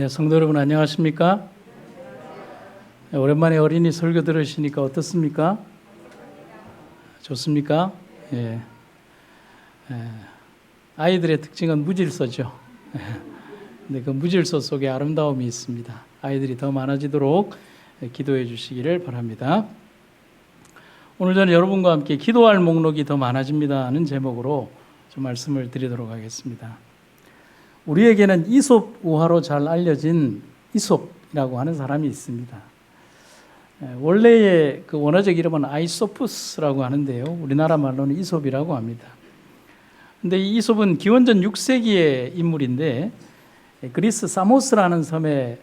성도 여러분 안녕하십니까? 오랜만에 어린이 설교 들으시니까 어떻습니까? 좋습니까? 아이들의 특징은 무질서죠. 근데 그 무질서 속에 아름다움이 있습니다. 아이들이 더 많아지도록 기도해 주시기를 바랍니다. 오늘 저는 여러분과 함께 기도할 목록이 더 많아집니다 하는 제목으로 좀 말씀을 드리도록 하겠습니다. 우리에게는 이솝 우화로 잘 알려진 이솝이라고 하는 사람이 있습니다. 원래의 그 원어적 이름은 아이소푸스라고 하는데요. 우리나라 말로는 이솝이라고 합니다. 근데 이 이솝은 기원전 6세기의 인물인데 그리스 사모스라는 섬의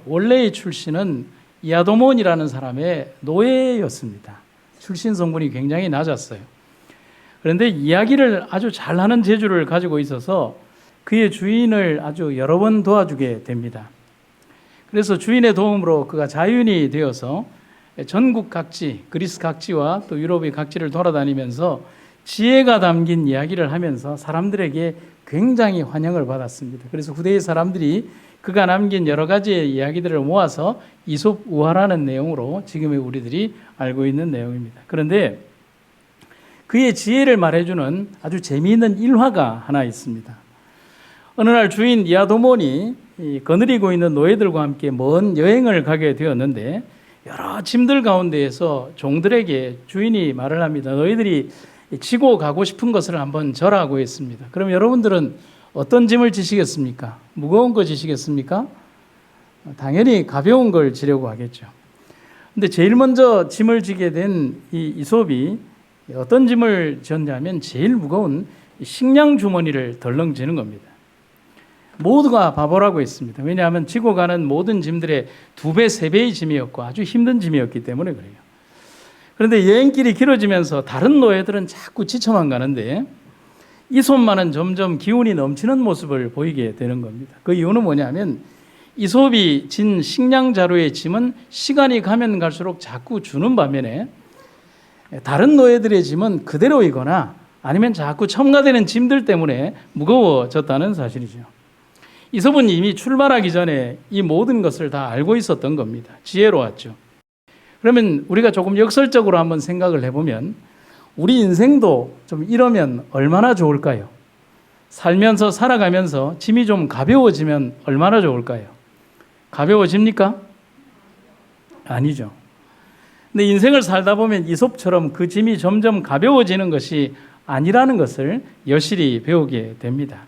원래의 출신은 이아도몬이라는 사람의 노예였습니다. 출신 성분이 굉장히 낮았어요. 그런데 이야기를 아주 잘하는 재주를 가지고 있어서 그의 주인을 아주 여러 번 도와주게 됩니다. 그래서 주인의 도움으로 그가 자유인이 되어서 전국 각지, 그리스 각지와 또 유럽의 각지를 돌아다니면서 지혜가 담긴 이야기를 하면서 사람들에게 굉장히 환영을 받았습니다. 그래서 후대의 사람들이 그가 남긴 여러 가지의 이야기들을 모아서 이솝 우화라는 내용으로 지금의 우리들이 알고 있는 내용입니다. 그런데 그의 지혜를 말해주는 아주 재미있는 일화가 하나 있습니다. 어느 날 주인 이아도몬이 거느리고 있는 노예들과 함께 먼 여행을 가게 되었는데 여러 짐들 가운데에서 종들에게 주인이 말을 합니다. 너희들이 지고 가고 싶은 것을 한번 절하고 했습니다. 그럼 여러분들은 어떤 짐을 지시겠습니까? 무거운 거 지시겠습니까? 당연히 가벼운 걸 지려고 하겠죠. 근데 제일 먼저 짐을 지게 된 이 이솝이 어떤 짐을 졌냐면 제일 무거운 식량 주머니를 덜렁 지는 겁니다. 모두가 바보라고 했습니다. 왜냐하면 지고 가는 모든 짐들의 2배, 3배의 짐이었고 아주 힘든 짐이었기 때문에 그래요. 그런데 여행길이 길어지면서 다른 노예들은 자꾸 지쳐만 가는데 이솝만은 점점 기운이 넘치는 모습을 보이게 되는 겁니다. 그 이유는 뭐냐면 이솝이 진 식량 자루의 짐은 시간이 가면 갈수록 자꾸 주는 반면에 다른 노예들의 짐은 그대로이거나 아니면 자꾸 첨가되는 짐들 때문에 무거워졌다는 사실이죠. 이솝은 이미 출발하기 전에 이 모든 것을 다 알고 있었던 겁니다. 지혜로웠죠. 그러면 우리가 조금 역설적으로 한번 생각을 해보면 우리 인생도 좀 이러면 얼마나 좋을까요? 살면서 살아가면서 짐이 좀 가벼워지면 얼마나 좋을까요? 가벼워집니까? 아니죠. 근데 인생을 살다 보면 이솝처럼 그 짐이 점점 가벼워지는 것이 아니라는 것을 여실히 배우게 됩니다.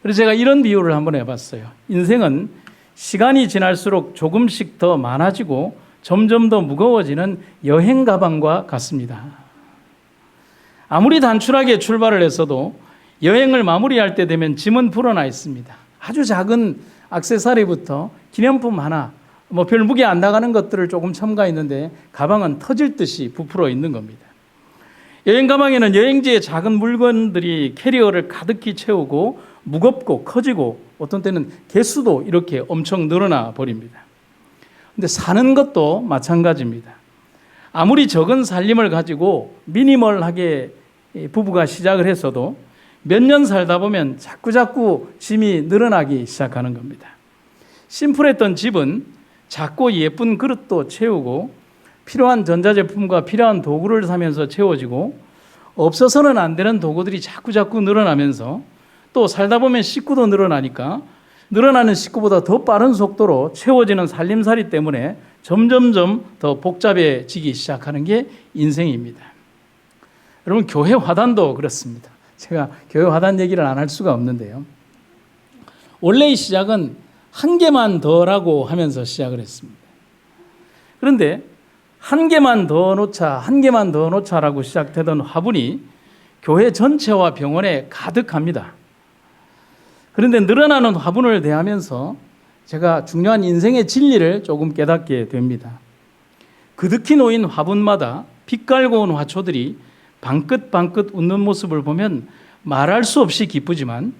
그래서 제가 이런 비유를 한번 해봤어요. 인생은 시간이 지날수록 조금씩 더 많아지고 점점 더 무거워지는 여행 가방과 같습니다. 아무리 단출하게 출발을 했어도 여행을 마무리할 때 되면 짐은 불어나 있습니다. 아주 작은 액세서리부터 기념품 하나, 별 무게 안 나가는 것들을 조금 첨가했는데 가방은 터질 듯이 부풀어 있는 겁니다. 여행 가방에는 여행지의 작은 물건들이 캐리어를 가득히 채우고 무겁고 커지고 어떤 때는 개수도 이렇게 엄청 늘어나 버립니다. 근데 사는 것도 마찬가지입니다. 아무리 적은 살림을 가지고 미니멀하게 부부가 시작을 했어도 몇 년 살다 보면 자꾸자꾸 짐이 늘어나기 시작하는 겁니다. 심플했던 집은 작고 예쁜 그릇도 채우고 필요한 전자제품과 필요한 도구를 사면서 채워지고 없어서는 안 되는 도구들이 자꾸자꾸 늘어나면서 또 살다 보면 식구도 늘어나니까 늘어나는 식구보다 더 빠른 속도로 채워지는 살림살이 때문에 점점점 더 복잡해지기 시작하는 게 인생입니다. 여러분 교회 화단도 그렇습니다. 제가 교회 화단 얘기를 안 할 수가 없는데요. 원래의 시작은 한 개만 더라고 하면서 시작을 했습니다. 그런데 한 개만 더 놓자, 한 개만 더 놓자라고 시작되던 화분이 교회 전체와 병원에 가득합니다. 그런데 늘어나는 화분을 대하면서 제가 중요한 인생의 진리를 조금 깨닫게 됩니다. 그득히 놓인 화분마다 빛깔고 온 화초들이 방긋방긋 웃는 모습을 보면 말할 수 없이 기쁘지만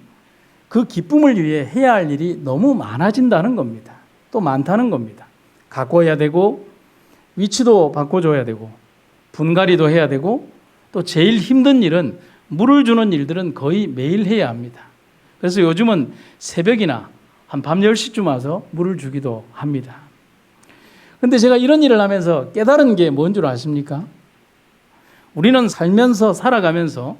그 기쁨을 위해 해야 할 일이 너무 많아진다는 겁니다. 또 많다는 겁니다. 가꿔야 되고 위치도 바꿔줘야 되고 분갈이도 해야 되고 또 제일 힘든 일은 물을 주는 일들은 거의 매일 해야 합니다. 그래서 요즘은 새벽이나 한 밤 10시쯤 와서 물을 주기도 합니다. 근데 제가 이런 일을 하면서 깨달은 게 뭔 줄 아십니까? 우리는 살면서 살아가면서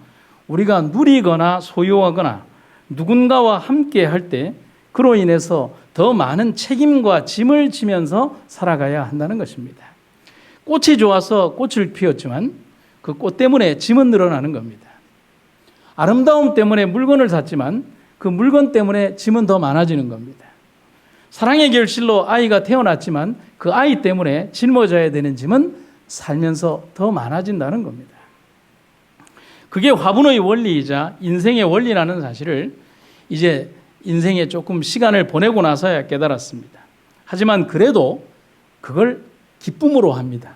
우리가 누리거나 소유하거나 누군가와 함께 할 때 그로 인해서 더 많은 책임과 짐을 지면서 살아가야 한다는 것입니다. 꽃이 좋아서 꽃을 피웠지만 그 꽃 때문에 짐은 늘어나는 겁니다. 아름다움 때문에 물건을 샀지만 그 물건 때문에 짐은 더 많아지는 겁니다. 사랑의 결실로 아이가 태어났지만 그 아이 때문에 짊어져야 되는 짐은 살면서 더 많아진다는 겁니다. 그게 화분의 원리이자 인생의 원리라는 사실을 이제 인생에 조금 시간을 보내고 나서야 깨달았습니다. 하지만 그래도 그걸 기쁨으로 합니다.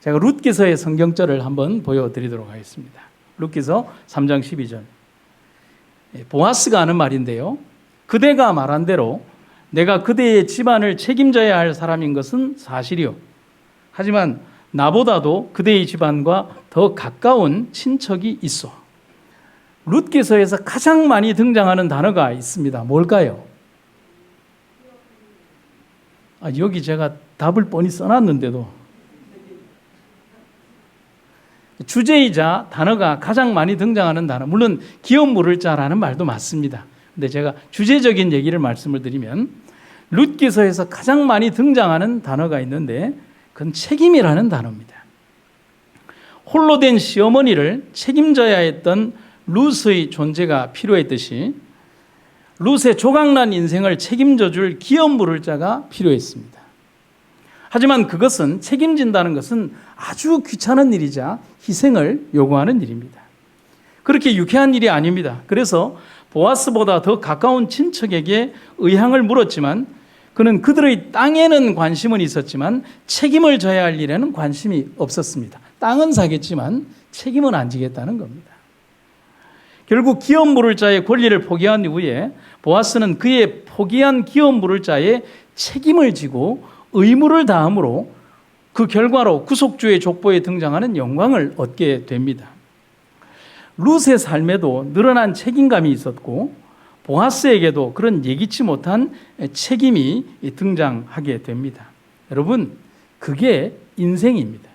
제가 룻기서의 성경절을 한번 보여드리도록 하겠습니다. 룻기서 3장 12절. 보아스가 하는 말인데요. 그대가 말한 대로 내가 그대의 집안을 책임져야 할 사람인 것은 사실이요. 하지만 나보다도 그대의 집안과 더 가까운 친척이 있어. 룻기서에서 가장 많이 등장하는 단어가 있습니다. 뭘까요? 여기 제가 답을 뻔히 써놨는데도 주제이자 단어가 가장 많이 등장하는 단어, 물론 기업 물을 자라는 말도 맞습니다. 근데 제가 주제적인 얘기를 말씀을 드리면 룻기서에서 가장 많이 등장하는 단어가 있는데 그건 책임이라는 단어입니다. 홀로 된 시어머니를 책임져야 했던 룻의 존재가 필요했듯이 룻의 조각난 인생을 책임져 줄 기업 물을 자가 필요했습니다. 하지만 그것은 책임진다는 것은 아주 귀찮은 일이자 희생을 요구하는 일입니다. 그렇게 유쾌한 일이 아닙니다. 그래서 보아스보다 더 가까운 친척에게 의향을 물었지만 그는 그들의 땅에는 관심은 있었지만 책임을 져야 할 일에는 관심이 없었습니다. 땅은 사겠지만 책임은 안 지겠다는 겁니다. 결국 기업 물을 자의 권리를 포기한 이후에 보아스는 그의 포기한 기업 물을 자의 책임을 지고 의무를 다함으로 그 결과로 구속주의 족보에 등장하는 영광을 얻게 됩니다. 룻의 삶에도 늘어난 책임감이 있었고 보아스에게도 그런 예기치 못한 책임이 등장하게 됩니다. 여러분, 그게 인생입니다.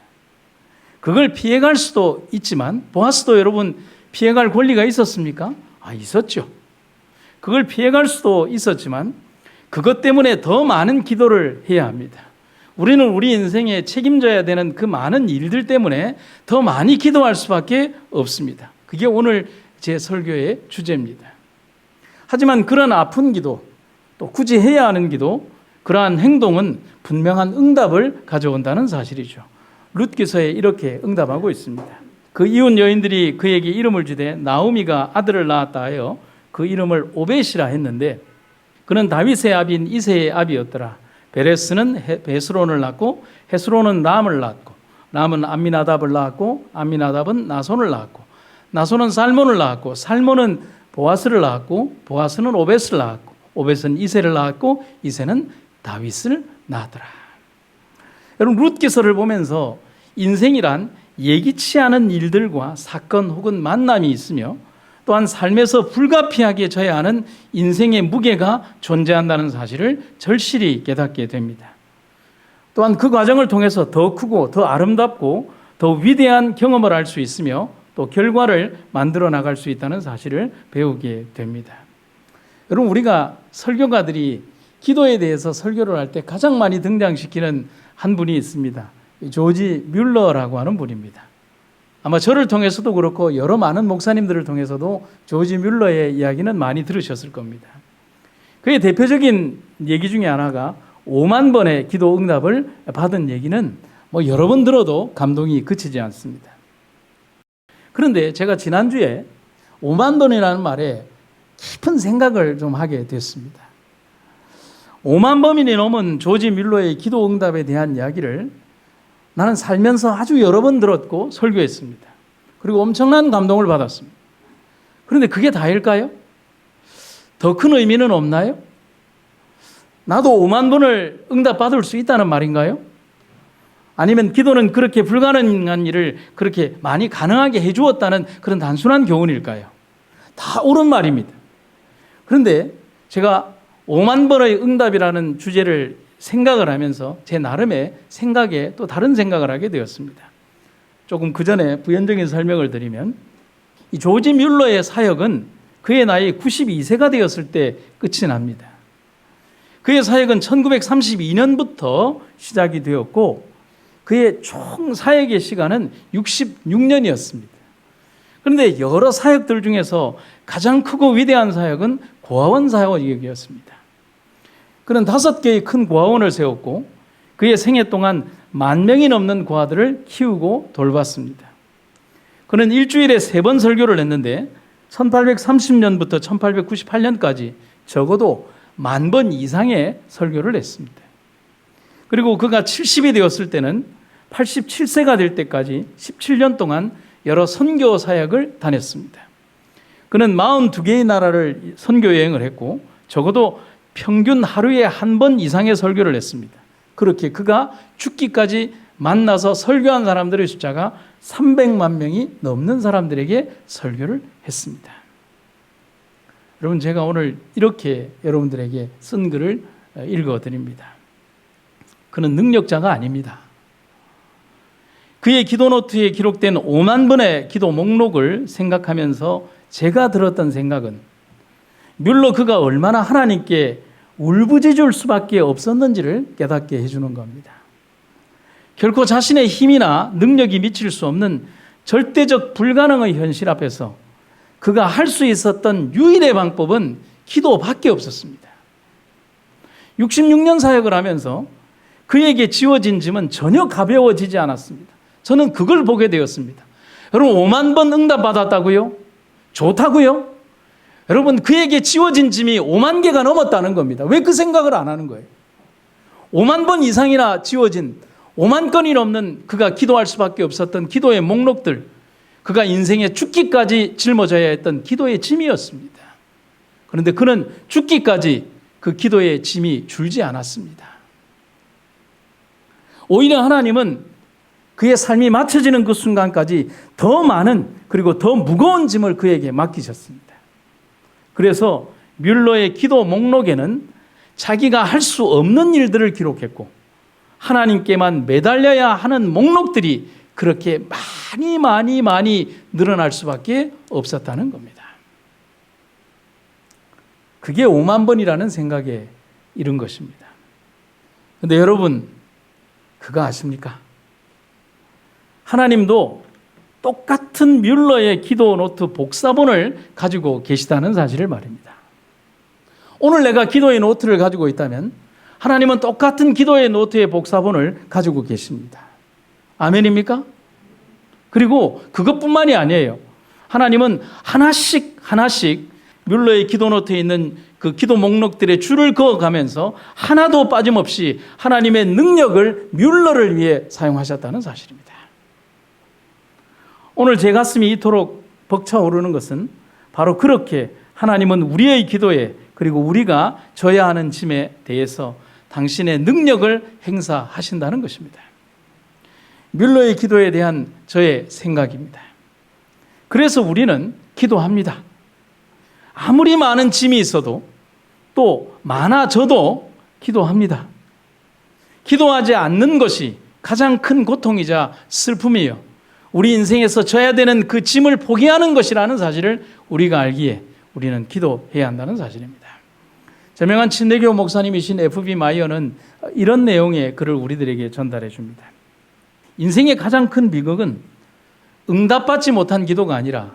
그걸 피해갈 수도 있지만 보아스도 여러분 피해갈 권리가 있었습니까? 있었죠. 그걸 피해갈 수도 있었지만 그것 때문에 더 많은 기도를 해야 합니다. 우리는 우리 인생에 책임져야 되는 그 많은 일들 때문에 더 많이 기도할 수밖에 없습니다. 그게 오늘 제 설교의 주제입니다. 하지만 그런 아픈 기도, 또 굳이 해야 하는 기도, 그러한 행동은 분명한 응답을 가져온다는 사실이죠. 룻기서에 이렇게 응답하고 있습니다. 그 이웃 여인들이 그에게 이름을 주되 나오미가 아들을 낳았다 하여 그 이름을 오벳이라 했는데 그는 다윗의 아비인 이새의 아비였더라. 베레스는 베스론을 낳고 헤스론은 람을 낳았고 람은 암미나답을 낳았고 암미나답은 나손을 낳았고 나손은 살몬을 낳았고 살몬은 보아스를 낳았고 보아스는 오벳을 낳았고 오벳은 이새를 낳았고 이새는 다윗을 낳았더라. 여러분 룻기서를 보면서 인생이란 예기치 않은 일들과 사건 혹은 만남이 있으며 또한 삶에서 불가피하게 져야 하는 인생의 무게가 존재한다는 사실을 절실히 깨닫게 됩니다. 또한 그 과정을 통해서 더 크고 더 아름답고 더 위대한 경험을 할 수 있으며 또 결과를 만들어 나갈 수 있다는 사실을 배우게 됩니다. 여러분 우리가 설교가들이 기도에 대해서 설교를 할 때 가장 많이 등장시키는 한 분이 있습니다. 조지 뮬러라고 하는 분입니다. 아마 저를 통해서도 그렇고 여러 많은 목사님들을 통해서도 조지 뮬러의 이야기는 많이 들으셨을 겁니다. 그의 대표적인 얘기 중에 하나가 5만 번의 기도 응답을 받은 얘기는 여러 번 들어도 감동이 그치지 않습니다. 그런데 제가 지난주에 5만 번이라는 말에 깊은 생각을 좀 하게 됐습니다. 5만 번이 넘은 조지 뮬러의 기도 응답에 대한 이야기를 나는 살면서 아주 여러 번 들었고 설교했습니다. 그리고 엄청난 감동을 받았습니다. 그런데 그게 다일까요? 더 큰 의미는 없나요? 나도 5만 번을 응답받을 수 있다는 말인가요? 아니면 기도는 그렇게 불가능한 일을 그렇게 많이 가능하게 해주었다는 그런 단순한 교훈일까요? 다 옳은 말입니다. 그런데 제가 5만 번의 응답이라는 주제를 생각을 하면서 제 나름의 생각에 또 다른 생각을 하게 되었습니다. 조금 그 전에 부연적인 설명을 드리면 이 조지 뮬러의 사역은 그의 나이 92세가 되었을 때 끝이 납니다. 그의 사역은 1932년부터 시작이 되었고 그의 총 사역의 시간은 66년이었습니다. 그런데 여러 사역들 중에서 가장 크고 위대한 사역은 고아원 사역이었습니다. 그는 5개의 큰 고아원을 세웠고 그의 생애 동안 10,000명이 넘는 고아들을 키우고 돌봤습니다. 그는 일주일에 3번 설교를 했는데 1830년부터 1898년까지 적어도 10,000번 이상의 설교를 했습니다. 그리고 그가 70이 되었을 때는 87세가 될 때까지 17년 동안 여러 선교 사역을 다녔습니다. 그는 42개의 나라를 선교 여행을 했고 적어도 평균 하루에 1번 이상의 설교를 했습니다. 그렇게 그가 죽기까지 만나서 설교한 사람들의 숫자가 300만 명이 넘는 사람들에게 설교를 했습니다. 여러분, 제가 오늘 이렇게 여러분들에게 쓴 글을 읽어드립니다. 그는 능력자가 아닙니다. 그의 기도 노트에 기록된 5만 번의 기도 목록을 생각하면서 제가 들었던 생각은 뮬러 그가 얼마나 하나님께 울부짖을 수밖에 없었는지를 깨닫게 해주는 겁니다. 결코 자신의 힘이나 능력이 미칠 수 없는 절대적 불가능의 현실 앞에서 그가 할 수 있었던 유일의 방법은 기도밖에 없었습니다. 66년 사역을 하면서 그에게 지워진 짐은 전혀 가벼워지지 않았습니다. 저는 그걸 보게 되었습니다. 여러분, 5만 번 응답받았다고요? 좋다고요? 여러분, 그에게 지워진 짐이 5만 개가 넘었다는 겁니다. 왜 그 생각을 안 하는 거예요? 5만 번 이상이나 지워진 5만 건이 넘는 그가 기도할 수밖에 없었던 기도의 목록들, 그가 인생에 죽기까지 짊어져야 했던 기도의 짐이었습니다. 그런데 그는 죽기까지 그 기도의 짐이 줄지 않았습니다. 오히려 하나님은 그의 삶이 맞춰지는 그 순간까지 더 많은 그리고 더 무거운 짐을 그에게 맡기셨습니다. 그래서 뮬러의 기도 목록에는 자기가 할 수 없는 일들을 기록했고 하나님께만 매달려야 하는 목록들이 그렇게 많이 늘어날 수밖에 없었다는 겁니다. 그게 5만 번이라는 생각에 이른 것입니다. 그런데 여러분, 그거 아십니까? 하나님도 똑같은 뮬러의 기도 노트 복사본을 가지고 계시다는 사실을 말입니다. 오늘 내가 기도의 노트를 가지고 있다면 하나님은 똑같은 기도의 노트의 복사본을 가지고 계십니다. 아멘입니까? 그리고 그것뿐만이 아니에요. 하나님은 하나씩 뮬러의 기도 노트에 있는 그 기도 목록들의 줄을 그어가면서 하나도 빠짐없이 하나님의 능력을 뮬러를 위해 사용하셨다는 사실입니다. 오늘 제 가슴이 이토록 벅차오르는 것은 바로 그렇게 하나님은 우리의 기도에 그리고 우리가 져야 하는 짐에 대해서 당신의 능력을 행사하신다는 것입니다. 뮬러의 기도에 대한 저의 생각입니다. 그래서 우리는 기도합니다. 아무리 많은 짐이 있어도 또 많아져도 기도합니다. 기도하지 않는 것이 가장 큰 고통이자 슬픔이에요. 우리 인생에서 져야 되는 그 짐을 포기하는 것이라는 사실을 우리가 알기에 우리는 기도해야 한다는 사실입니다. 저명한 친대교 목사님이신 F.B. 마이어는 이런 내용의 글을 우리들에게 전달해 줍니다. 인생의 가장 큰 비극은 응답받지 못한 기도가 아니라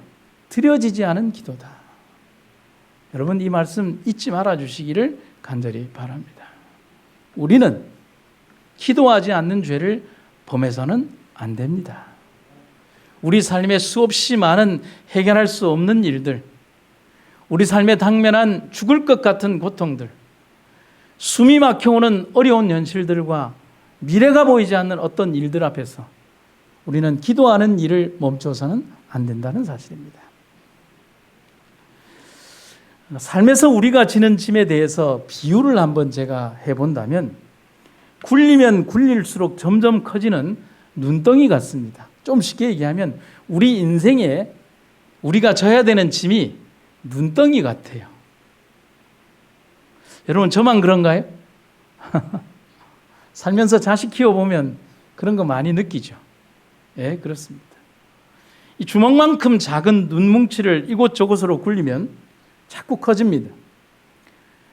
드려지지 않은 기도다. 여러분, 이 말씀 잊지 말아 주시기를 간절히 바랍니다. 우리는 기도하지 않는 죄를 범해서는 안 됩니다. 우리 삶에 수없이 많은 해결할 수 없는 일들, 우리 삶에 당면한 죽을 것 같은 고통들, 숨이 막혀오는 어려운 현실들과 미래가 보이지 않는 어떤 일들 앞에서 우리는 기도하는 일을 멈춰서는 안 된다는 사실입니다. 삶에서 우리가 지는 짐에 대해서 비유를 한번 제가 해본다면 굴리면 굴릴수록 점점 커지는 눈덩이 같습니다. 좀 쉽게 얘기하면 우리 인생에 우리가 져야 되는 짐이 눈덩이 같아요. 여러분 저만 그런가요? 살면서 자식 키워보면 그런 거 많이 느끼죠. 예, 그렇습니다. 이 주먹만큼 작은 눈뭉치를 이곳저곳으로 굴리면 자꾸 커집니다.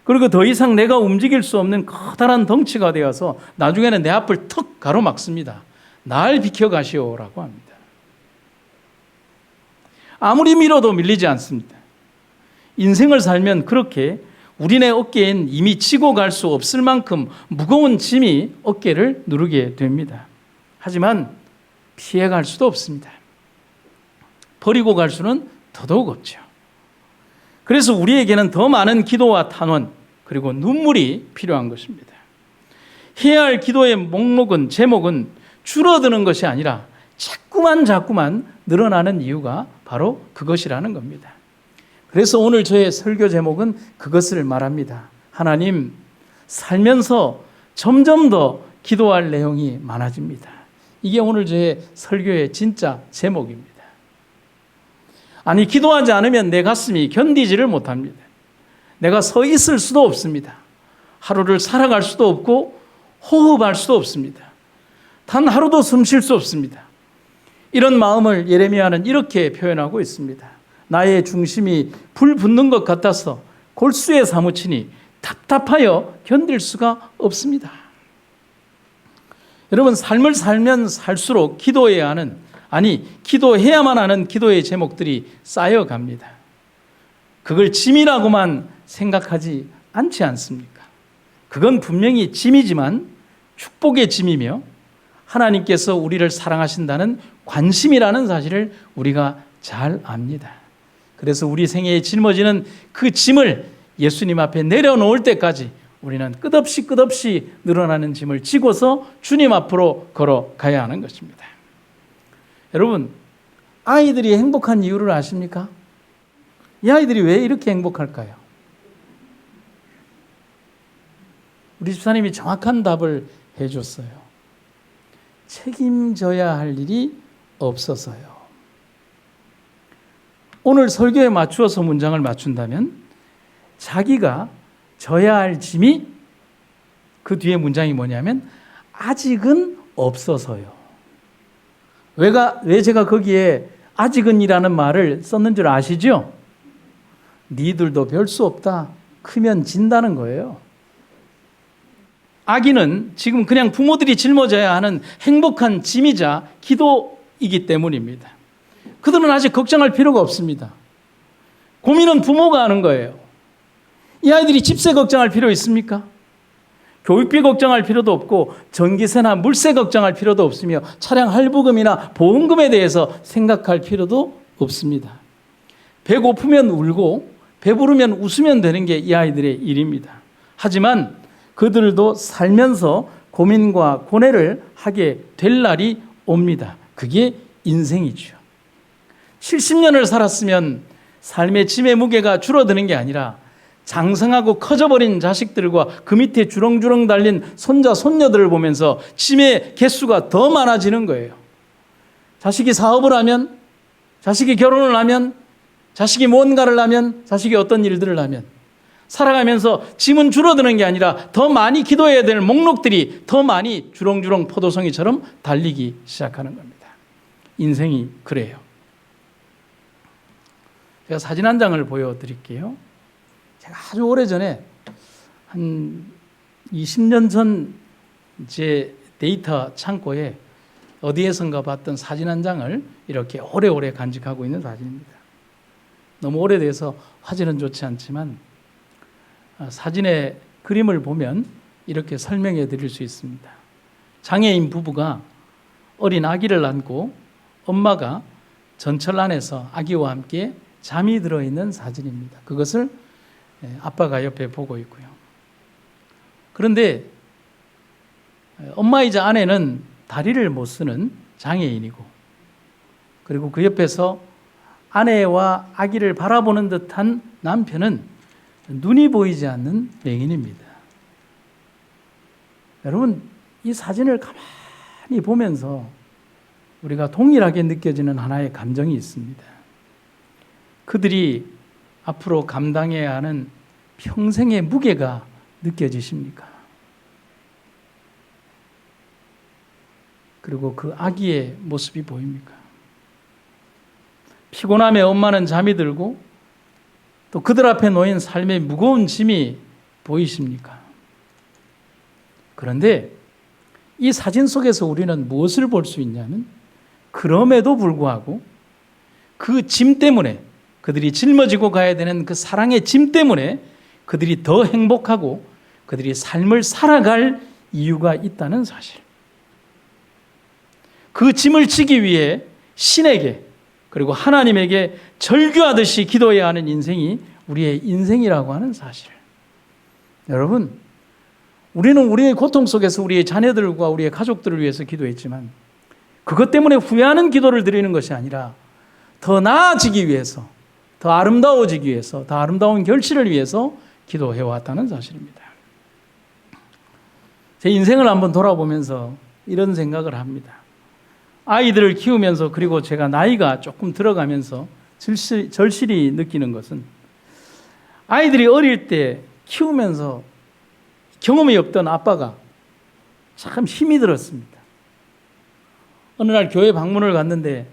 그리고 더 이상 내가 움직일 수 없는 커다란 덩치가 되어서 나중에는 내 앞을 턱 가로막습니다. 날 비켜가시오라고 합니다. 아무리 밀어도 밀리지 않습니다. 인생을 살면 그렇게 우리네 어깨엔 이미 지고 갈 수 없을 만큼 무거운 짐이 어깨를 누르게 됩니다. 하지만 피해갈 수도 없습니다. 버리고 갈 수는 더더욱 없죠. 그래서 우리에게는 더 많은 기도와 탄원 그리고 눈물이 필요한 것입니다. 해야 할 기도의 제목은 줄어드는 것이 아니라 자꾸만 늘어나는 이유가 바로 그것이라는 겁니다. 그래서 오늘 저의 설교 제목은 그것을 말합니다. 하나님, 살면서 점점 더 기도할 내용이 많아집니다. 이게 오늘 저의 설교의 진짜 제목입니다. 아니, 기도하지 않으면 내 가슴이 견디지를 못합니다. 내가 서 있을 수도 없습니다. 하루를 살아갈 수도 없고 호흡할 수도 없습니다. 단 하루도 숨 쉴 수 없습니다. 이런 마음을 예레미야는 이렇게 표현하고 있습니다. 나의 중심이 불 붙는 것 같아서 골수에 사무치니 답답하여 견딜 수가 없습니다. 여러분, 삶을 살면 살수록 기도해야 하는, 기도해야만 하는 기도의 제목들이 쌓여갑니다. 그걸 짐이라고만 생각하지 않지 않습니까? 그건 분명히 짐이지만 축복의 짐이며 하나님께서 우리를 사랑하신다는 관심이라는 사실을 우리가 잘 압니다. 그래서 우리 생애에 짊어지는 그 짐을 예수님 앞에 내려놓을 때까지 우리는 끝없이 늘어나는 짐을 지고서 주님 앞으로 걸어가야 하는 것입니다. 여러분, 아이들이 행복한 이유를 아십니까? 이 아이들이 왜 이렇게 행복할까요? 우리 집사님이 정확한 답을 해줬어요. 책임져야 할 일이 없어서요. 오늘 설교에 맞추어서 문장을 맞춘다면 자기가 져야 할 짐이 그 뒤에 문장이 뭐냐면 아직은 없어서요. 왜 제가 거기에 아직은이라는 말을 썼는 줄 아시죠? 니들도 별 수 없다. 크면 진다는 거예요. 아기는 지금 그냥 부모들이 짊어져야 하는 행복한 짐이자 기도이기 때문입니다. 그들은 아직 걱정할 필요가 없습니다. 고민은 부모가 하는 거예요. 이 아이들이 집세 걱정할 필요 있습니까? 교육비 걱정할 필요도 없고 전기세나 물세 걱정할 필요도 없으며 차량 할부금이나 보험금에 대해서 생각할 필요도 없습니다. 배고프면 울고 배부르면 웃으면 되는 게 이 아이들의 일입니다. 하지만 그들도 살면서 고민과 고뇌를 하게 될 날이 옵니다. 그게 인생이죠. 70년을 살았으면 삶의 짐의 무게가 줄어드는 게 아니라 장성하고 커져버린 자식들과 그 밑에 주렁주렁 달린 손자, 손녀들을 보면서 짐의 개수가 더 많아지는 거예요. 자식이 사업을 하면, 자식이 결혼을 하면, 자식이 뭔가를 하면, 자식이 어떤 일들을 하면 살아가면서 짐은 줄어드는 게 아니라 더 많이 기도해야 될 목록들이 더 많이 주렁주렁 포도송이처럼 달리기 시작하는 겁니다. 인생이 그래요. 제가 사진 한 장을 보여드릴게요. 제가 아주 오래전에 한 20년 전 제 데이터 창고에 어디에선가 봤던 사진 한 장을 이렇게 오래오래 간직하고 있는 사진입니다. 너무 오래돼서 화질은 좋지 않지만 사진의 그림을 보면 이렇게 설명해 드릴 수 있습니다. 장애인 부부가 어린 아기를 안고 엄마가 전철 안에서 아기와 함께 잠이 들어있는 사진입니다. 그것을 아빠가 옆에 보고 있고요. 그런데 엄마이자 아내는 다리를 못 쓰는 장애인이고, 그리고 그 옆에서 아내와 아기를 바라보는 듯한 남편은 눈이 보이지 않는 맹인입니다. 여러분, 이 사진을 가만히 보면서 우리가 동일하게 느껴지는 하나의 감정이 있습니다. 그들이 앞으로 감당해야 하는 평생의 무게가 느껴지십니까? 그리고 그 아기의 모습이 보입니까? 피곤함에 엄마는 잠이 들고 또 그들 앞에 놓인 삶의 무거운 짐이 보이십니까? 그런데 이 사진 속에서 우리는 무엇을 볼 수 있냐면 그럼에도 불구하고 그 짐 때문에 그들이 짊어지고 가야 되는 그 사랑의 짐 때문에 그들이 더 행복하고 그들이 삶을 살아갈 이유가 있다는 사실. 그 짐을 지기 위해 신에게 그리고 하나님에게 절규하듯이 기도해야 하는 인생이 우리의 인생이라고 하는 사실. 여러분, 우리는 우리의 고통 속에서 우리의 자녀들과 우리의 가족들을 위해서 기도했지만 그것 때문에 후회하는 기도를 드리는 것이 아니라 더 나아지기 위해서, 더 아름다워지기 위해서, 더 아름다운 결실을 위해서 기도해왔다는 사실입니다. 제 인생을 한번 돌아보면서 이런 생각을 합니다. 아이들을 키우면서 그리고 제가 나이가 조금 들어가면서 절실히 느끼는 것은 아이들이 어릴 때 키우면서 경험이 없던 아빠가 참 힘이 들었습니다. 어느 날 교회 방문을 갔는데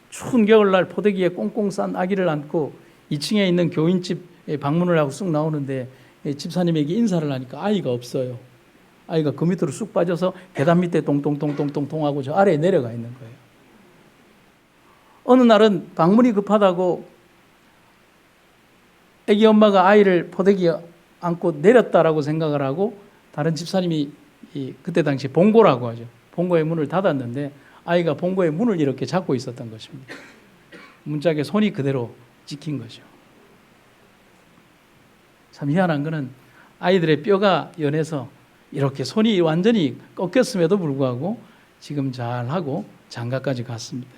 추운 겨울날 포대기에 꽁꽁 싼 아기를 안고 2층에 있는 교인집에 방문을 하고 쑥 나오는데 집사님에게 인사를 하니까 아이가 없어요. 아이가 그 밑으로 쑥 빠져서 계단 밑에 동동동동동동 하고 저 아래에 내려가 있는 거예요. 어느 날은 방문이 급하다고 아기 엄마가 아이를 포대기에 안고 내렸다라고 생각을 하고 다른 집사님이 그때 당시 봉고라고 하죠. 봉고의 문을 닫았는데 아이가 봉고의 문을 이렇게 잡고 있었던 것입니다. 문짝에 손이 그대로 찍힌 거죠. 참 희한한 거는 아이들의 뼈가 연해서 이렇게 손이 완전히 꺾였음에도 불구하고 지금 잘하고 장가까지 갔습니다.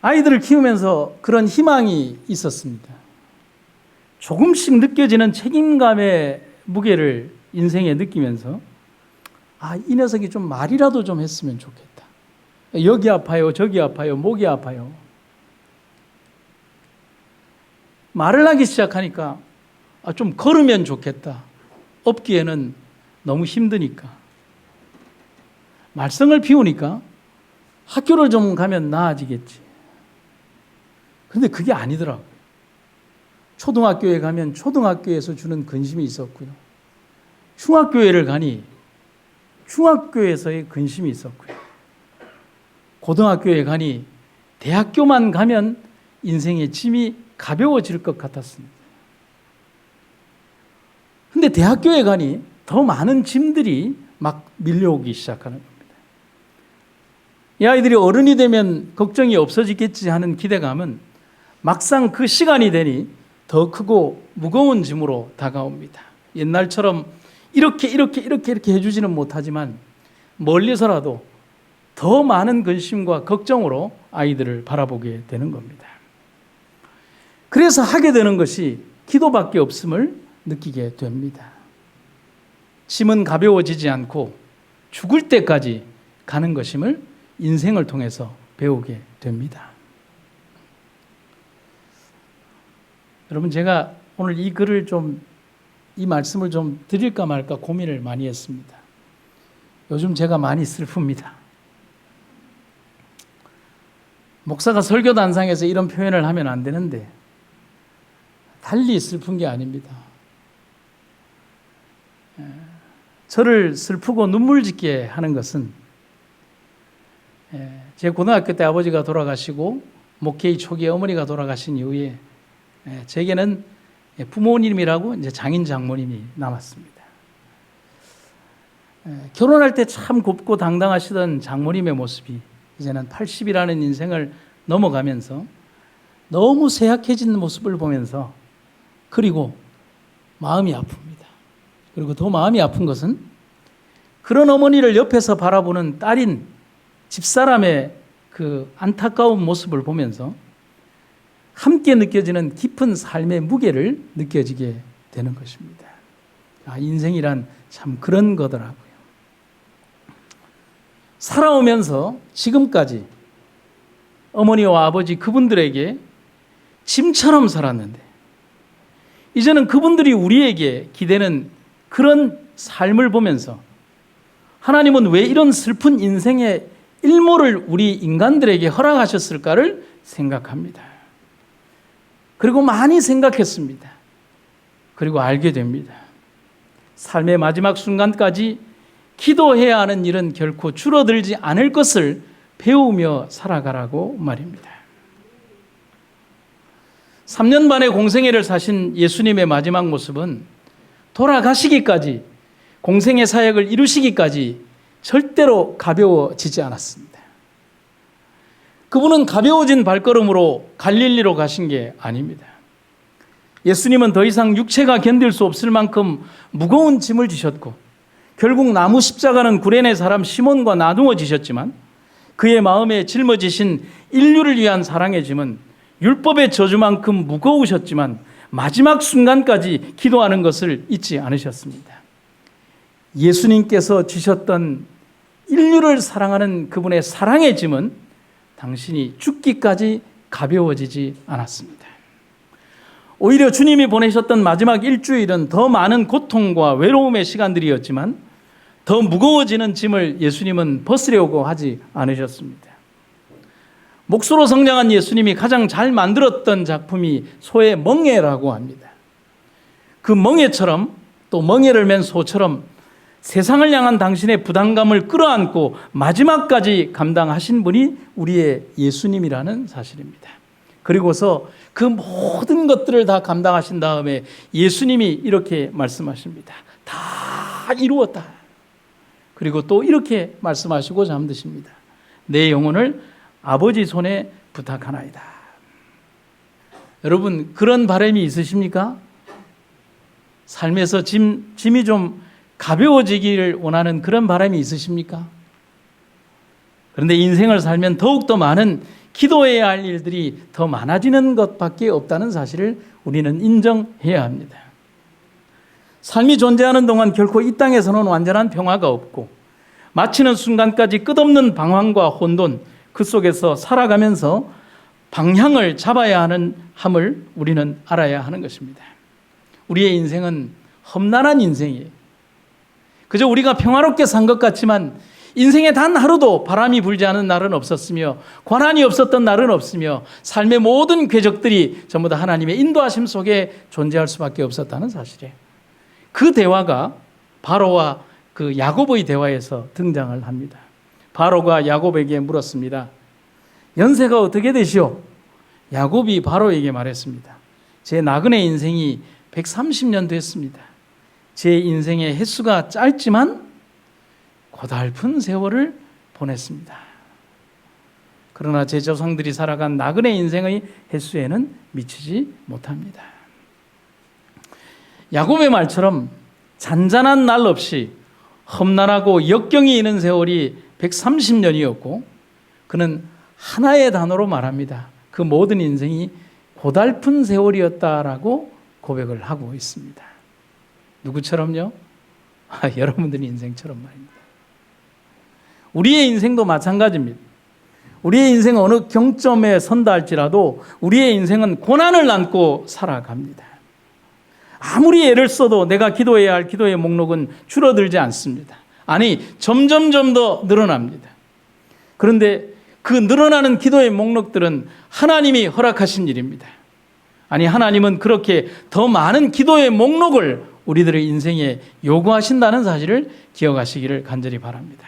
아이들을 키우면서 그런 희망이 있었습니다. 조금씩 느껴지는 책임감의 무게를 인생에 느끼면서 이 녀석이 좀 말이라도 좀 했으면 좋겠다. 여기 아파요, 저기 아파요, 목이 아파요. 말을 하기 시작하니까 좀 걸으면 좋겠다. 업기에는 너무 힘드니까. 말썽을 피우니까 학교를 좀 가면 나아지겠지. 그런데 그게 아니더라고요. 초등학교에 가면 초등학교에서 주는 근심이 있었고요. 중학교에를 가니 중학교에서의 근심이 있었고요. 고등학교에 가니 대학교만 가면 인생의 짐이 가벼워질 것 같았습니다. 근데 대학교에 가니 더 많은 짐들이 막 밀려오기 시작하는 겁니다. 이 아이들이 어른이 되면 걱정이 없어지겠지 하는 기대감은 막상 그 시간이 되니 더 크고 무거운 짐으로 다가옵니다. 옛날처럼 이렇게 해주지는 못하지만 멀리서라도 더 많은 근심과 걱정으로 아이들을 바라보게 되는 겁니다. 그래서 하게 되는 것이 기도밖에 없음을 느끼게 됩니다. 짐은 가벼워지지 않고 죽을 때까지 가는 것임을 인생을 통해서 배우게 됩니다. 여러분, 제가 오늘 이 글을 이 말씀을 좀 드릴까 말까 고민을 많이 했습니다. 요즘 제가 많이 슬픕니다. 목사가 설교 단상에서 이런 표현을 하면 안 되는데 달리 슬픈 게 아닙니다. 저를 슬프고 눈물 짓게 하는 것은 제 고등학교 때 아버지가 돌아가시고 목회의 초기에 어머니가 돌아가신 이후에 제게는 부모님이라고 이제 장인 장모님이 남았습니다. 결혼할 때 참 곱고 당당하시던 장모님의 모습이 이제는 80이라는 인생을 넘어가면서 너무 쇠약해진 모습을 보면서 그리고 마음이 아픕니다. 그리고 더 마음이 아픈 것은 그런 어머니를 옆에서 바라보는 딸인 집사람의 그 안타까운 모습을 보면서 함께 느껴지는 깊은 삶의 무게를 느껴지게 되는 것입니다. 인생이란 참 그런 거더라고요. 살아오면서 지금까지 어머니와 아버지 그분들에게 짐처럼 살았는데 이제는 그분들이 우리에게 기대는 그런 삶을 보면서 하나님은 왜 이런 슬픈 인생의 일모를 우리 인간들에게 허락하셨을까를 생각합니다. 그리고 많이 생각했습니다. 그리고 알게 됩니다. 삶의 마지막 순간까지 기도해야 하는 일은 결코 줄어들지 않을 것을 배우며 살아가라고 말입니다. 3년 반의 공생애를 사신 예수님의 마지막 모습은 돌아가시기까지, 공생애 사역을 이루시기까지 절대로 가벼워지지 않았습니다. 그분은 가벼워진 발걸음으로 갈릴리로 가신 게 아닙니다. 예수님은 더 이상 육체가 견딜 수 없을 만큼 무거운 짐을 지셨고 결국 나무 십자가는 구레네 사람 시몬과 나누어 지셨지만 그의 마음에 짊어지신 인류를 위한 사랑의 짐은 율법의 저주만큼 무거우셨지만 마지막 순간까지 기도하는 것을 잊지 않으셨습니다. 예수님께서 지셨던 인류를 사랑하는 그분의 사랑의 짐은 당신이 죽기까지 가벼워지지 않았습니다. 오히려 주님이 보내셨던 마지막 일주일은 더 많은 고통과 외로움의 시간들이었지만 더 무거워지는 짐을 예수님은 벗으려고 하지 않으셨습니다. 목수로 성장한 예수님이 가장 잘 만들었던 작품이 소의 멍에라고 합니다. 그 멍에처럼, 또 멍에를 맨 소처럼 세상을 향한 당신의 부담감을 끌어안고 마지막까지 감당하신 분이 우리의 예수님이라는 사실입니다. 그리고서 그 모든 것들을 다 감당하신 다음에 예수님이 이렇게 말씀하십니다. 다 이루었다. 그리고 또 이렇게 말씀하시고 잠드십니다. 내 영혼을 아버지 손에 부탁하나이다. 여러분, 그런 바람이 있으십니까? 삶에서 짐이 좀 가벼워지기를 원하는 그런 바람이 있으십니까? 그런데 인생을 살면 더욱더 많은 기도해야 할 일들이 더 많아지는 것밖에 없다는 사실을 우리는 인정해야 합니다. 삶이 존재하는 동안 결코 이 땅에서는 완전한 평화가 없고 마치는 순간까지 끝없는 방황과 혼돈, 그 속에서 살아가면서 방향을 잡아야 하는 함을 우리는 알아야 하는 것입니다. 우리의 인생은 험난한 인생이에요. 그저 우리가 평화롭게 산 것 같지만 인생에 단 하루도 바람이 불지 않은 날은 없었으며 고난이 없었던 날은 없으며 삶의 모든 궤적들이 전부 다 하나님의 인도하심 속에 존재할 수밖에 없었다는 사실이에요. 그 대화가 바로와 그 야곱의 대화에서 등장을 합니다. 바로가 야곱에게 물었습니다. 연세가 어떻게 되시오? 야곱이 바로에게 말했습니다. 제 나그네 인생이 130년 됐습니다. 제 인생의 횟수가 짧지만 고달픈 세월을 보냈습니다. 그러나 제 조상들이 살아간 나그네 인생의 횟수에는 미치지 못합니다. 야곱의 말처럼 잔잔한 날 없이 험난하고 역경이 있는 세월이 130년이었고 그는 하나의 단어로 말합니다. 그 모든 인생이 고달픈 세월이었다라고 고백을 하고 있습니다. 누구처럼요? 여러분들의 인생처럼 말입니다. 우리의 인생도 마찬가지입니다. 우리의 인생은 어느 경점에 선다 할지라도 우리의 인생은 고난을 안고 살아갑니다. 아무리 애를 써도 내가 기도해야 할 기도의 목록은 줄어들지 않습니다. 아니, 점점점 더 늘어납니다. 그런데 그 늘어나는 기도의 목록들은 하나님이 허락하신 일입니다. 아니, 하나님은 그렇게 더 많은 기도의 목록을 우리들의 인생에 요구하신다는 사실을 기억하시기를 간절히 바랍니다.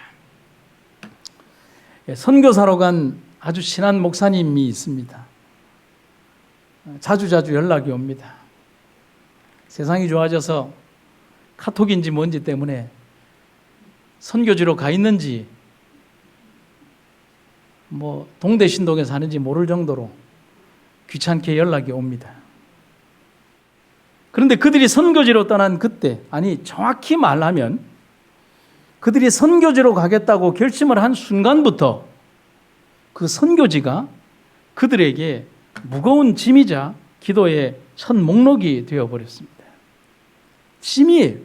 선교사로 간 아주 친한 목사님이 있습니다. 자주 연락이 옵니다. 세상이 좋아져서 카톡인지 뭔지 때문에 선교지로 가 있는지 동대신동에 사는지 모를 정도로 귀찮게 연락이 옵니다. 그런데 그들이 선교지로 떠난 그때, 아니 정확히 말하면 그들이 선교지로 가겠다고 결심을 한 순간부터 그 선교지가 그들에게 무거운 짐이자 기도의 첫 목록이 되어버렸습니다. 짐이에요.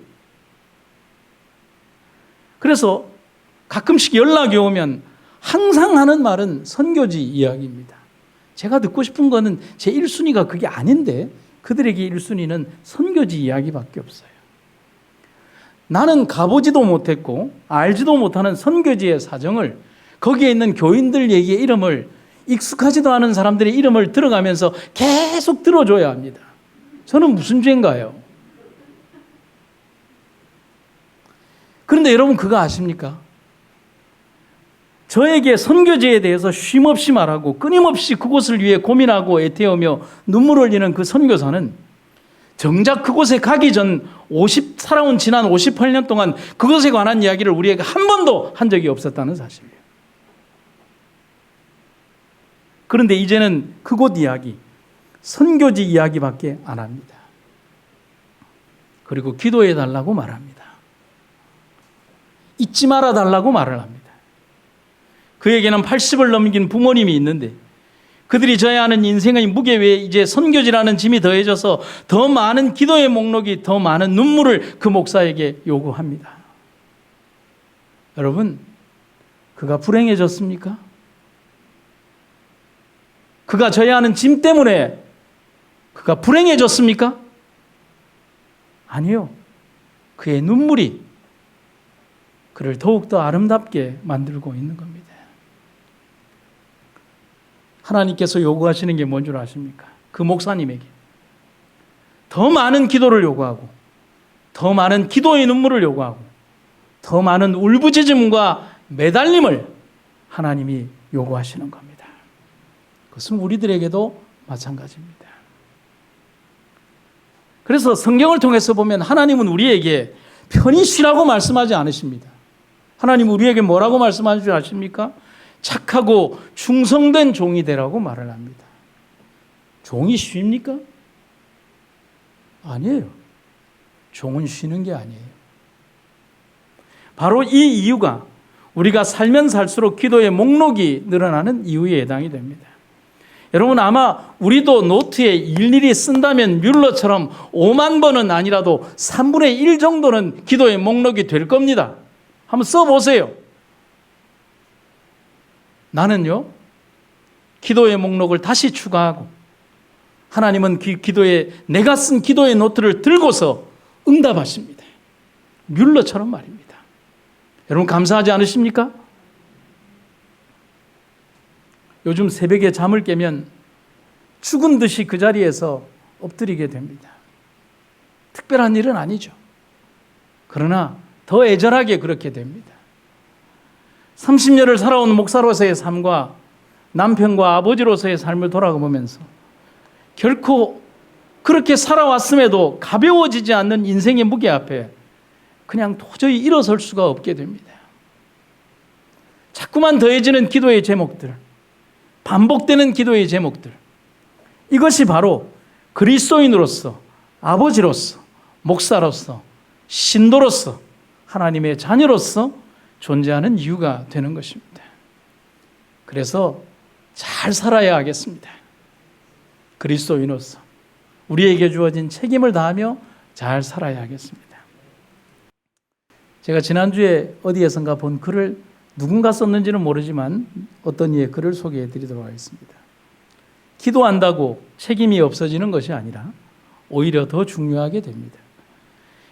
그래서 가끔씩 연락이 오면 항상 하는 말은 선교지 이야기입니다. 제가 듣고 싶은 거는 제 1순위가 그게 아닌데 그들에게 1순위는 선교지 이야기밖에 없어요. 나는 가보지도 못했고 알지도 못하는 선교지의 사정을, 거기에 있는 교인들 얘기의 이름을, 익숙하지도 않은 사람들의 이름을 들어가면서 계속 들어줘야 합니다. 저는 무슨 죄인가요? 그런데 여러분 그거 아십니까? 저에게 선교지에 대해서 쉼없이 말하고 끊임없이 그곳을 위해 고민하고 애태우며 눈물 흘리는 그 선교사는 정작 그곳에 가기 전 살아온 지난 58년 동안 그것에 관한 이야기를 우리에게 한 번도 한 적이 없었다는 사실이에요. 그런데 이제는 그곳 이야기, 선교지 이야기밖에 안 합니다. 그리고 기도해 달라고 말합니다. 잊지 말아 달라고 말을 합니다. 그에게는 80을 넘긴 부모님이 있는데 그들이 져야 하는 인생의 무게 외에 이제 선교지라는 짐이 더해져서 더 많은 기도의 목록이, 더 많은 눈물을 그 목사에게 요구합니다. 여러분, 그가 불행해졌습니까? 그가 져야 하는 짐 때문에 그가 불행해졌습니까? 아니요. 그의 눈물이 그를 더욱더 아름답게 만들고 있는 겁니다. 하나님께서 요구하시는 게 뭔 줄 아십니까? 그 목사님에게 더 많은 기도를 요구하고, 더 많은 기도의 눈물을 요구하고, 더 많은 울부짖음과 매달림을 하나님이 요구하시는 겁니다. 그것은 우리들에게도 마찬가지입니다. 그래서 성경을 통해서 보면 하나님은 우리에게 편히 쉬라고 말씀하지 않으십니다. 하나님 우리에게 뭐라고 말씀하시는 줄 아십니까? 착하고 충성된 종이 되라고 말을 합니다. 종이 쉽니까? 아니에요. 종은 쉬는 게 아니에요. 바로 이 이유가 우리가 살면 살수록 기도의 목록이 늘어나는 이유에 해당이 됩니다. 여러분 아마 우리도 노트에 일일이 쓴다면 뮬러처럼 5만 번은 아니라도 3분의 1 정도는 기도의 목록이 될 겁니다. 한번 써보세요. 나는요, 기도의 목록을 다시 추가하고 하나님은 내가 쓴 기도의 노트를 들고서 응답하십니다. 뮬러처럼 말입니다. 여러분 감사하지 않으십니까? 요즘 새벽에 잠을 깨면 죽은 듯이 그 자리에서 엎드리게 됩니다. 특별한 일은 아니죠. 그러나 더 애절하게 그렇게 됩니다. 30년을 살아온 목사로서의 삶과 남편과 아버지로서의 삶을 돌아보면서 결코 그렇게 살아왔음에도 가벼워지지 않는 인생의 무게 앞에 그냥 도저히 일어설 수가 없게 됩니다. 자꾸만 더해지는 기도의 제목들, 반복되는 기도의 제목들, 이것이 바로 그리스도인으로서, 아버지로서, 목사로서, 신도로서, 하나님의 자녀로서 존재하는 이유가 되는 것입니다. 그래서 잘 살아야 하겠습니다. 그리스도인으로서 우리에게 주어진 책임을 다하며 잘 살아야 하겠습니다. 제가 지난주에 어디에선가 본 글을 누군가 썼는지는 모르지만 어떤 이의 글을 소개해 드리도록 하겠습니다. 기도한다고 책임이 없어지는 것이 아니라 오히려 더 중요하게 됩니다.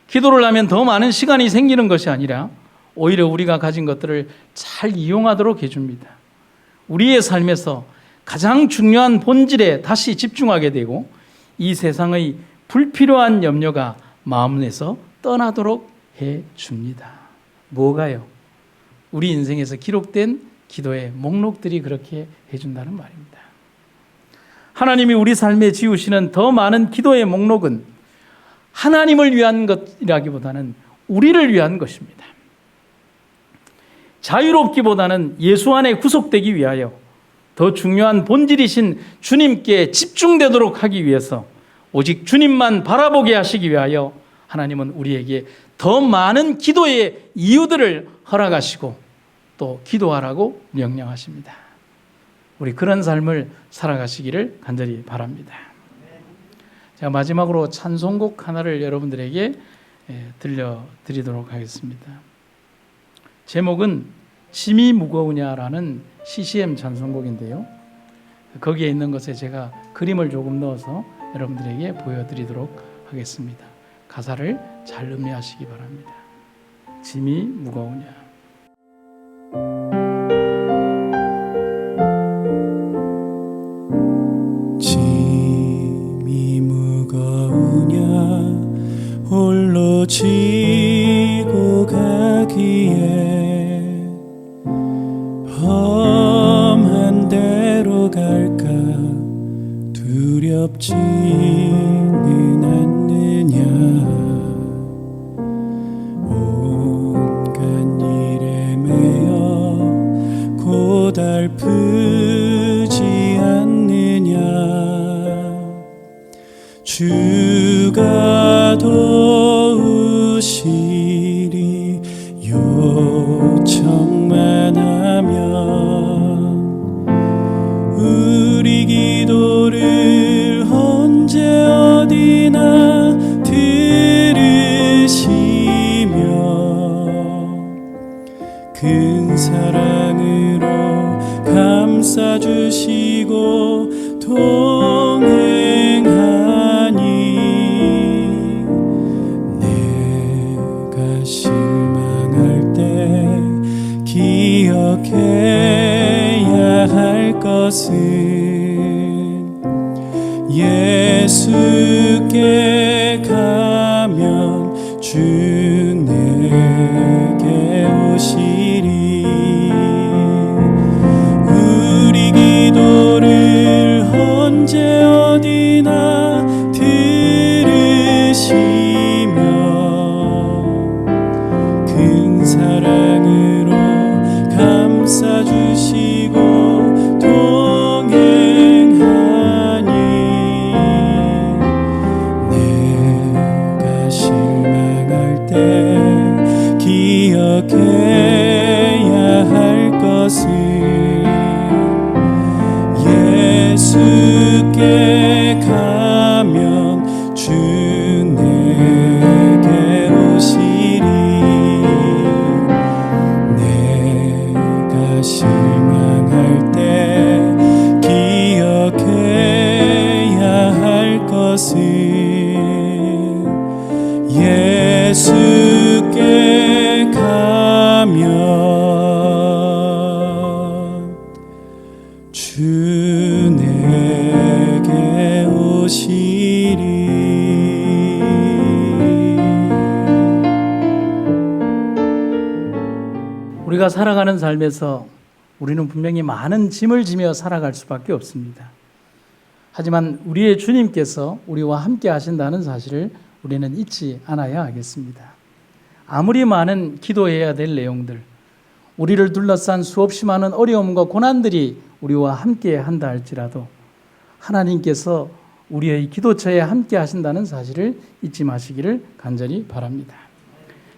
기도를 하면 더 많은 시간이 생기는 것이 아니라 오히려 우리가 가진 것들을 잘 이용하도록 해줍니다. 우리의 삶에서 가장 중요한 본질에 다시 집중하게 되고 이 세상의 불필요한 염려가 마음에서 떠나도록 해줍니다. 뭐가요? 우리 인생에서 기록된 기도의 목록들이 그렇게 해준다는 말입니다. 하나님이 우리 삶에 지우시는 더 많은 기도의 목록은 하나님을 위한 것이라기보다는 우리를 위한 것입니다. 자유롭기보다는 예수 안에 구속되기 위하여 더 중요한 본질이신 주님께 집중되도록 하기 위해서 오직 주님만 바라보게 하시기 위하여 하나님은 우리에게 더 많은 기도의 이유들을 허락하시고 또 기도하라고 명령하십니다. 우리 그런 삶을 살아가시기를 간절히 바랍니다. 제가 마지막으로 찬송곡 하나를 여러분들에게 들려드리도록 하겠습니다. 제목은 짐이 무거우냐라는 CCM 찬송곡인데요. 거기에 있는 것에 제가 그림을 조금 넣어서 여러분들에게 보여드리도록 하겠습니다. 가사를 잘 음미하시기 바랍니다. 짐이 무거우냐. 짐이 무거우냐 홀로 지고 가기에 험한 데로 갈까 두렵지는 않느냐 온갖 일에 매여 고달프지 않느냐 주가 도우시리 요청만 하면 우리 기도를 언제 어디나 들으시며 큰 사랑으로 감싸주시고 동행하니 내가 실망할 때 기억해야 할 것은 예수께 가면 주 내게 오시리 우리 기도를 언제 어디나 들으시며 큰 사랑으로 감싸주시고 동행하니 내가 실망할 때 기억해야 할 것은 예수께 가면 주 내게 오시리 내가 실망할 때 기억해야 할 것은 예수께 가면 주 내게 오시리 우리가 살아가는 삶에서 우리는 분명히 많은 짐을 지며 살아갈 수밖에 없습니다. 하지만 우리의 주님께서 우리와 함께 하신다는 사실을 우리는 잊지 않아야 하겠습니다. 아무리 많은 기도해야 될 내용들, 우리를 둘러싼 수없이 많은 어려움과 고난들이 우리와 함께 한다 할지라도 하나님께서 우리의 기도처에 함께 하신다는 사실을 잊지 마시기를 간절히 바랍니다.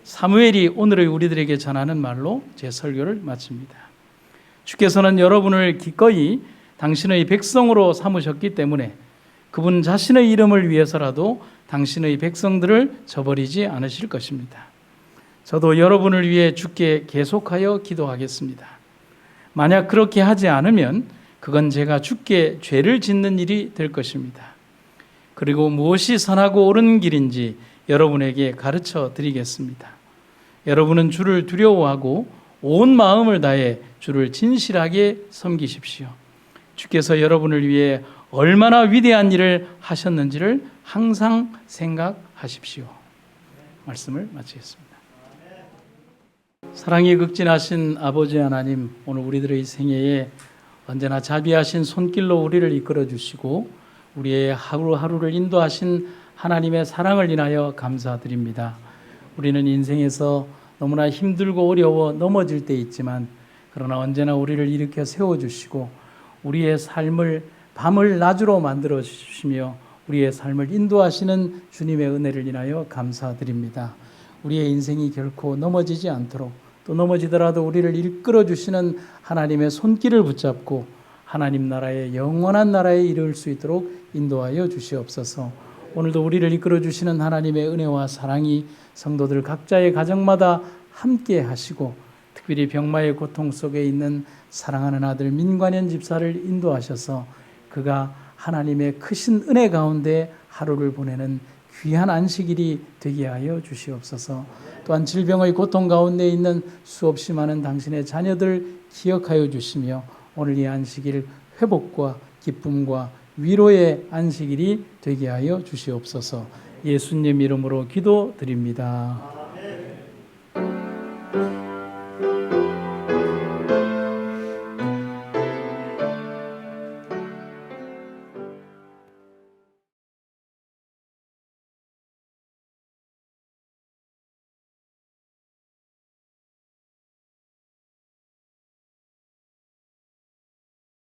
사무엘이 오늘의 우리들에게 전하는 말로 제 설교를 마칩니다. 주께서는 여러분을 기꺼이 당신의 백성으로 삼으셨기 때문에 그분 자신의 이름을 위해서라도 당신의 백성들을 저버리지 않으실 것입니다. 저도 여러분을 위해 주께 계속하여 기도하겠습니다. 만약 그렇게 하지 않으면 그건 제가 주께 죄를 짓는 일이 될 것입니다. 그리고 무엇이 선하고 옳은 길인지 여러분에게 가르쳐 드리겠습니다. 여러분은 주를 두려워하고 온 마음을 다해 주를 진실하게 섬기십시오. 주께서 여러분을 위해 얼마나 위대한 일을 하셨는지를 항상 생각하십시오. 말씀을 마치겠습니다. 사랑이 극진하신 아버지 하나님, 오늘 우리들의 생애에 언제나 자비하신 손길로 우리를 이끌어 주시고 우리의 하루하루를 인도하신 하나님의 사랑을 인하여 감사드립니다. 우리는 인생에서 너무나 힘들고 어려워 넘어질 때 있지만 그러나 언제나 우리를 일으켜 세워주시고 우리의 삶을 밤을 낮으로 만들어 주시며 우리의 삶을 인도하시는 주님의 은혜를 인하여 감사드립니다. 우리의 인생이 결코 넘어지지 않도록 또 넘어지더라도 우리를 이끌어 주시는 하나님의 손길을 붙잡고 하나님 나라의 영원한 나라에 이를 수 있도록 인도하여 주시옵소서. 오늘도 우리를 이끌어 주시는 하나님의 은혜와 사랑이 성도들 각자의 가정마다 함께 하시고 특별히 병마의 고통 속에 있는 사랑하는 아들 민관현 집사를 인도하셔서 그가 하나님의 크신 은혜 가운데 하루를 보내는 귀한 안식일이 되게 하여 주시옵소서. 또한 질병의 고통 가운데 있는 수없이 많은 당신의 자녀들 기억하여 주시며 오늘 이 안식일 회복과 기쁨과 위로의 안식일이 되게 하여 주시옵소서. 예수님 이름으로 기도드립니다.